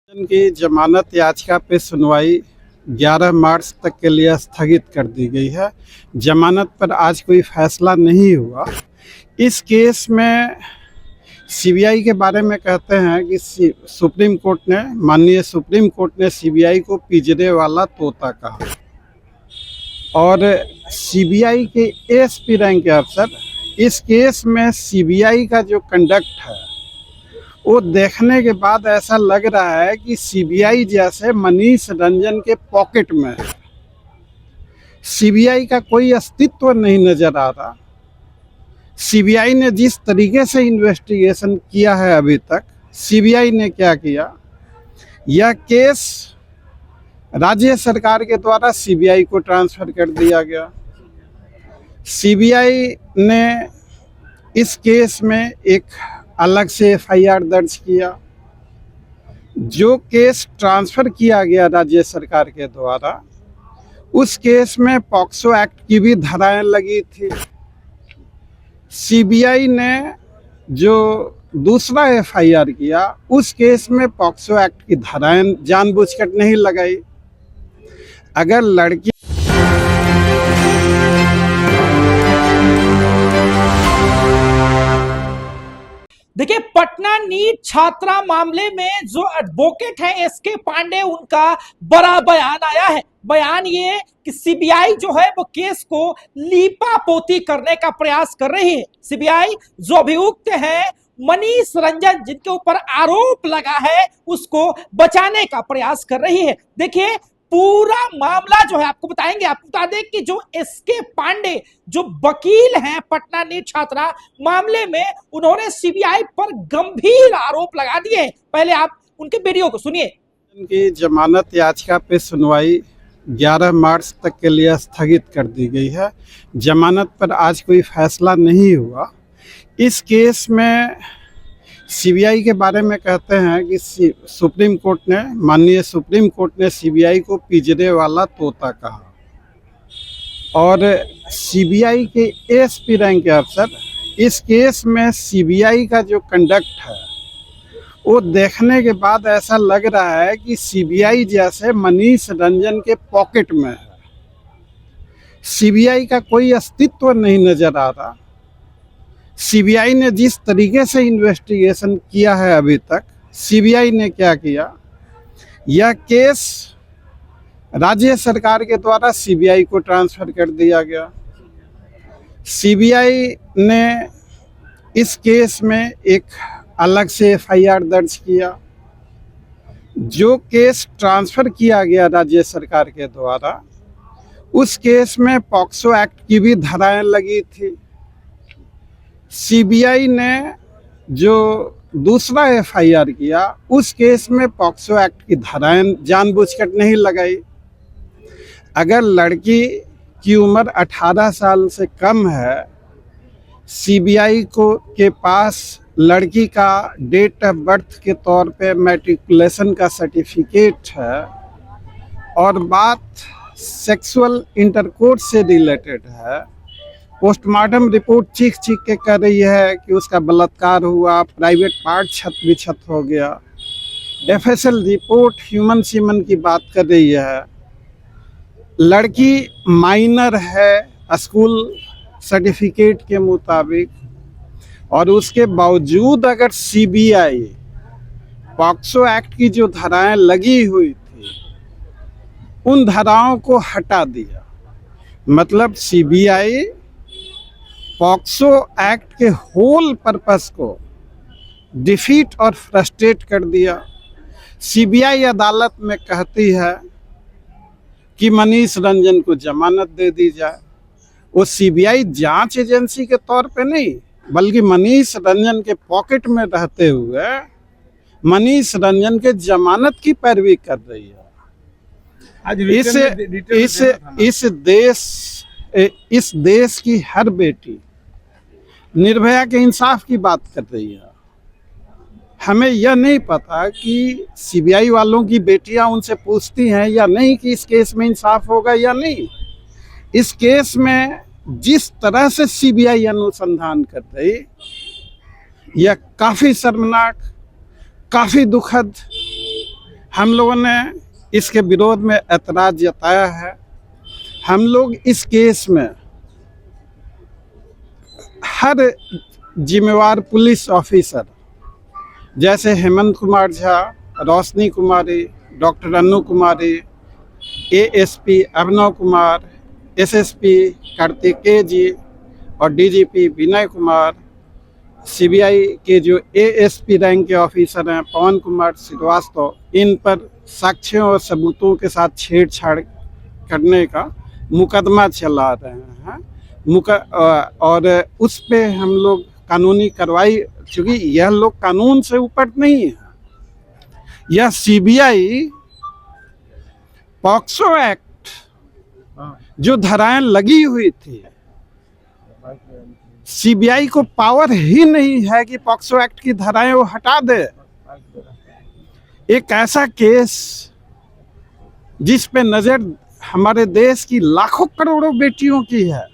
की जमानत याचिका पे सुनवाई 11 मार्च तक के लिए स्थगित कर दी गई है। जमानत पर आज कोई फैसला नहीं हुआ। इस केस में सीबीआई के बारे में कहते हैं कि सुप्रीम कोर्ट ने, माननीय सुप्रीम कोर्ट ने सीबीआई को पिंजरे वाला तोता कहा और सीबीआई के एएसपी रैंक के अफसर इस केस में सीबीआई का जो कंडक्ट है वो देखने के बाद ऐसा लग रहा है कि सीबीआई जैसे मनीष रंजन के पॉकेट में है। सीबीआई का कोई अस्तित्व नहीं नजर आ रहा। सीबीआई ने जिस तरीके से इन्वेस्टिगेशन किया है अभी तक, सीबीआई ने क्या किया, यह केस राज्य सरकार के द्वारा सीबीआई को ट्रांसफर कर दिया गया। सीबीआई ने इस केस में एक अलग से एफआईआर दर्ज किया। जो केस ट्रांसफर किया गया राज्य सरकार के द्वारा, उस केस में पॉक्सो एक्ट की भी धाराएं लगी थी। सीबीआई ने जो दूसरा एफआईआर किया, उस केस में पॉक्सो एक्ट की धाराएं जानबूझकर नहीं लगाई। अगर लड़की देखिए, पटना नीट छात्रा मामले में जो एडवोकेट है एसके पांडे, उनका बड़ा बयान आया है। बयान ये कि सीबीआई जो है वो केस को लीपापोती करने का प्रयास कर रही है। सीबीआई जो अभियुक्त है मनीष रंजन, जिनके ऊपर आरोप लगा है, उसको बचाने का प्रयास कर रही है। देखिए, पूरा मामला जो है आपको बताएंगे। आपको बता दें कि जो एसके पांडे जो वकील हैं पटना नीट छात्रा मामले में, उन्होंने सीबीआई पर गंभीर आरोप लगा दिए। पहले आप उनके वीडियो को सुनिए। की जमानत याचिका पे सुनवाई 11 मार्च तक के लिए स्थगित कर दी गई है। जमानत पर आज कोई फैसला नहीं हुआ। इस केस में सीबीआई के बारे में कहते हैं कि सुप्रीम कोर्ट ने, माननीय सुप्रीम कोर्ट ने सीबीआई को पिंजरे वाला तोता कहा और सीबीआई के एएसपी रैंक के अफसर इस केस में सीबीआई का जो कंडक्ट है वो देखने के बाद ऐसा लग रहा है कि सीबीआई जैसे मनीष रंजन के पॉकेट में है। सीबीआई का कोई अस्तित्व नहीं नजर आ रहा। सीबीआई ने जिस तरीके से इन्वेस्टिगेशन किया है अभी तक, सीबीआई ने क्या किया, यह केस राज्य सरकार के द्वारा सीबीआई को ट्रांसफर कर दिया गया। सीबीआई ने इस केस में एक अलग से एफआईआर दर्ज किया। जो केस ट्रांसफर किया गया राज्य सरकार के द्वारा, उस केस में पॉक्सो एक्ट की भी धाराएं लगी थी। सीबीआई ने जो दूसरा एफआईआर किया, उस केस में पॉक्सो एक्ट की धाराएं जानबूझकर नहीं लगाई। अगर लड़की की उम्र 18 साल से कम है, सीबीआई को के पास लड़की का डेट ऑफ बर्थ के तौर पे मैट्रिकुलेशन का सर्टिफिकेट है और बात सेक्सुअल इंटरकोर्स से रिलेटेड है, पोस्टमार्टम रिपोर्ट चीख के कह रही है कि उसका बलात्कार हुआ, प्राइवेट पार्ट छत विक्षत हो गया, एफएसएल रिपोर्ट ह्यूमन सीमन की बात कर रही है, लड़की माइनर है स्कूल सर्टिफिकेट के मुताबिक, और उसके बावजूद अगर सीबीआई पॉक्सो एक्ट की जो धाराएं लगी हुई थी उन धाराओं को हटा दिया, मतलब सीबीआई पॉक्सो एक्ट के होल पर्पस को डिफीट और फ्रस्ट्रेट कर दिया। सीबीआई अदालत में कहती है कि मनीष रंजन को जमानत दे दी जाए। वो सीबीआई जांच एजेंसी के तौर पे नहीं, बल्कि मनीष रंजन के पॉकेट में रहते हुए मनीष रंजन के जमानत की पैरवी कर रही है। इस देश की हर बेटी निर्भया के इंसाफ की बात कर रही है। हमें यह नहीं पता कि सीबीआई वालों की बेटियां उनसे पूछती हैं या नहीं कि इस केस में इंसाफ होगा या नहीं। इस केस में जिस तरह से सीबीआई अनुसंधान कर रही, यह काफ़ी शर्मनाक, काफ़ी दुखद हम लोगों ने इसके विरोध में ऐतराज जताया है। हम लोग इस केस में हर जिम्मेवार पुलिस ऑफिसर जैसे हेमंत कुमार झा, रोशनी कुमारी, डॉक्टर अनु कुमारी, एएसपी अभिनव कुमार, एसएसपी कार्तिकेय जी और डीजीपी विनय कुमार, सीबीआई के जो एएसपी रैंक के ऑफिसर हैं पवन कुमार श्रीवास्तव, इन पर साक्ष्यों और सबूतों के साथ छेड़छाड़ करने का मुकदमा चला रहे हैं। और उस पे हम लोग कानूनी कार्रवाई, क्योंकि यह लोग कानून से ऊपर नहीं है। यह सीबीआई पॉक्सो एक्ट जो धाराएं लगी हुई थी, सीबीआई को पावर ही नहीं है कि पॉक्सो एक्ट की धाराएं वो हटा दे। एक ऐसा केस जिस पे नजर हमारे देश की लाखों करोड़ों बेटियों की है।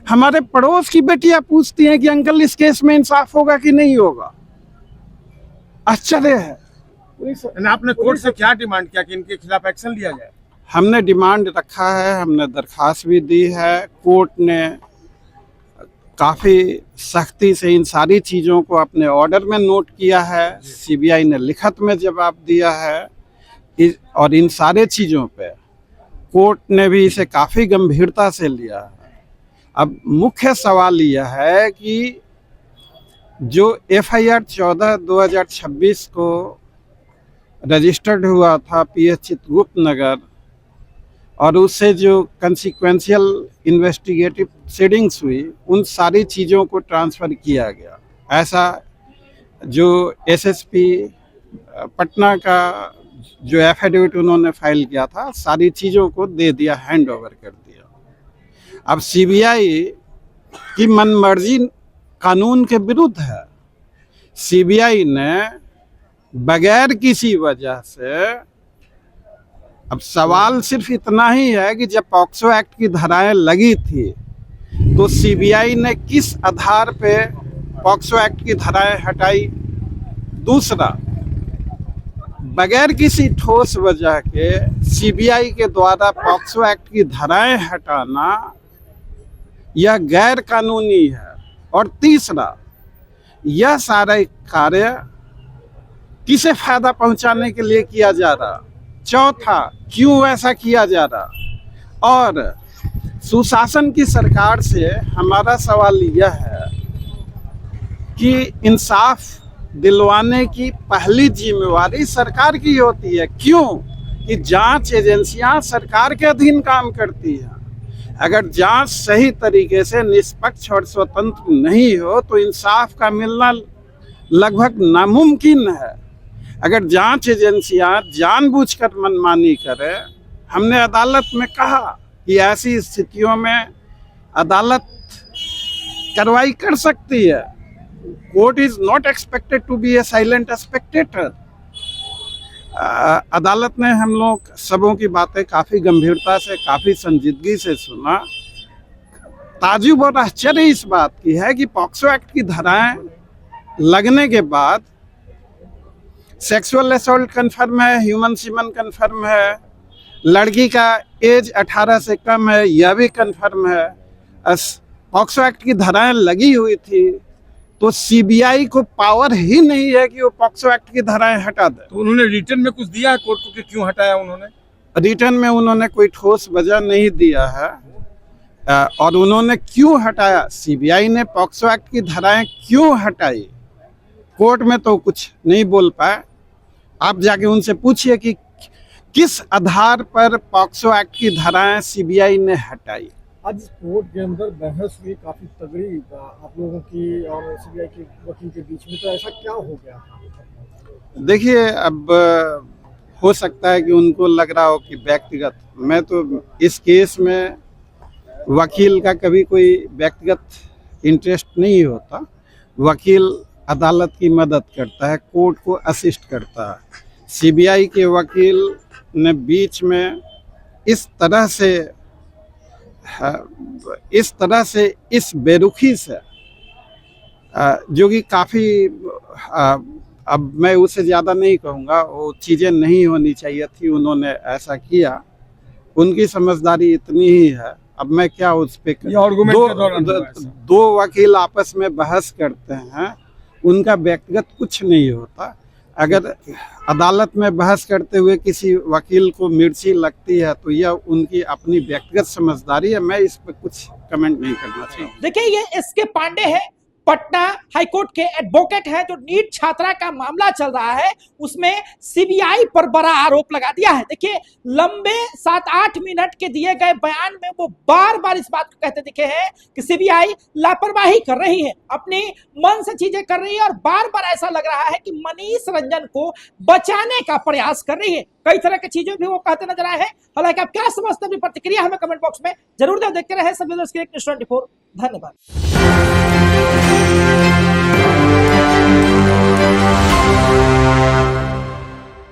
हमारे पड़ोस की बेटियां पूछती हैं कि अंकल इस केस में इंसाफ होगा कि नहीं होगा। आश्चर्य है। आपने कोर्ट से क्या डिमांड किया कि इनके खिलाफ एक्शन लिया जाए? हमने डिमांड रखा है, हमने दरखास्त भी दी है। कोर्ट ने काफ़ी सख्ती से इन सारी चीज़ों को अपने ऑर्डर में नोट किया है। सीबीआई ने लिखत में जवाब दिया है और इन सारे चीज़ों पे कोर्ट ने भी इसे काफ़ी गंभीरता से लिया है। अब मुख्य सवाल यह है कि जो FIR 14/2026 को रजिस्टर्ड हुआ था PH चित्रगुप्त नगर, और उससे जो कंसिक्वेंशियल इन्वेस्टिगेटिव सीडिंग्स हुई, उन सारी चीज़ों को ट्रांसफ़र किया गया। ऐसा जो SSP पटना का जो एफिडेविट उन्होंने फाइल किया था, सारी चीज़ों को दे दिया, हैंड ओवर कर दिया। अब सीबीआई की मनमर्जी कानून के विरुद्ध है। सीबीआई ने बगैर किसी वजह से, अब सवाल सिर्फ इतना ही है कि जब पॉक्सो एक्ट की धाराएं लगी थी तो सीबीआई ने किस आधार पे पॉक्सो एक्ट की धाराएं हटाई। दूसरा, बगैर किसी ठोस वजह के सीबीआई के द्वारा पॉक्सो एक्ट की धाराएं हटाना यह गैर कानूनी है। और तीसरा, यह सारा कार्य किसे फायदा पहुंचाने के लिए किया जा रहा। चौथा, क्यों ऐसा किया जा रहा। और सुशासन की सरकार से हमारा सवाल यह है कि इंसाफ दिलवाने की पहली जिम्मेवारी सरकार की होती है। क्यों कि जांच एजेंसियां सरकार के अधीन काम करती हैं। अगर जांच सही तरीके से निष्पक्ष और स्वतंत्र नहीं हो तो इंसाफ का मिलना लगभग नामुमकिन है। अगर जांच एजेंसियां जानबूझकर मनमानी करें, हमने अदालत में कहा कि ऐसी स्थितियों में अदालत कार्रवाई कर सकती है। Court is not expected to be a silent spectator. अदालत ने हम लोग सबों की बातें काफ़ी गंभीरता से, काफ़ी संजीदगी से सुना। ताजुब और आश्चर्य इस बात की है कि पॉक्सो एक्ट की धाराएं लगने के बाद सेक्सुअल असॉल्ट कन्फर्म है, ह्यूमन सीमन कन्फर्म है, लड़की का एज 18 से कम है, यह भी कन्फर्म है। पॉक्सो एक्ट की धाराएं लगी हुई थी तो सीबीआई को पावर ही नहीं है कि वो पॉक्सो एक्ट की धाराएं हटा दे। तो उन्होंने रिटर्न में कुछ दिया है कोर्ट को कि क्यों हटाया उन्होंने? रिटर्न में उन्होंने कोई ठोस वजह नहीं दिया है। और उन्होंने क्यों हटाया, सीबीआई ने पॉक्सो एक्ट की धाराएं क्यों हटाई, कोर्ट में तो कुछ नहीं बोल पाए। आप जाके उनसे पूछिए कि किस आधार पर पॉक्सो एक्ट की धाराएं सीबीआई ने हटाई। आज कोर्ट के अंदर बहस हुई काफी तगड़ी आप लोगों की और सीबीआई के वकील के बीच में, तो ऐसा क्या हो गया? देखिए, अब हो सकता है कि उनको लग रहा हो कि व्यक्तिगत, मैं तो इस केस में वकील का कभी कोई व्यक्तिगत इंटरेस्ट नहीं होता। वकील अदालत की मदद करता है, कोर्ट को असिस्ट करता है। सीबीआई के वकील ने बीच में इस तरह से इस बेरुखी से, जो कि काफ़ी अब मैं उससे ज़्यादा नहीं कहूँगा, वो चीज़ें नहीं होनी चाहिए थी, उन्होंने ऐसा किया, उनकी समझदारी इतनी ही है। अब मैं क्या उस पे ये आर्गुमेंट के दौरान हुआ ऐसा। दो वकील आपस में बहस करते हैं, उनका व्यक्तिगत कुछ नहीं होता। अगर अदालत में बहस करते हुए किसी वकील को मिर्ची लगती है तो यह उनकी अपनी व्यक्तिगत समझदारी है, मैं इस पर कुछ कमेंट नहीं करना चाहूँगा। देखिए, ये एसके पांडे है, पटना हाईकोर्ट के एडवोकेट हैं, जो नीट छात्रा का मामला चल रहा है उसमें सीबीआई पर बड़ा आरोप लगा दिया है। देखिए, लंबे 7-8 मिनट के दिए गए बयान में वो बार बार इस बात को कहते दिखे हैं कि सीबीआई लापरवाही कर रही है, अपनी मन से चीजें कर रही है, और बार बार ऐसा लग रहा है कि मनीष रंजन को बचाने का प्रयास कर रही है। कई तरह की चीजें भी वो कहते नजर आए हैं। हालांकि आप क्या समझते हैं, अपनी प्रतिक्रिया हमें कमेंट बॉक्स में जरूर दें। देखते रहे सभी दोस्तों के News 24। धन्यवाद।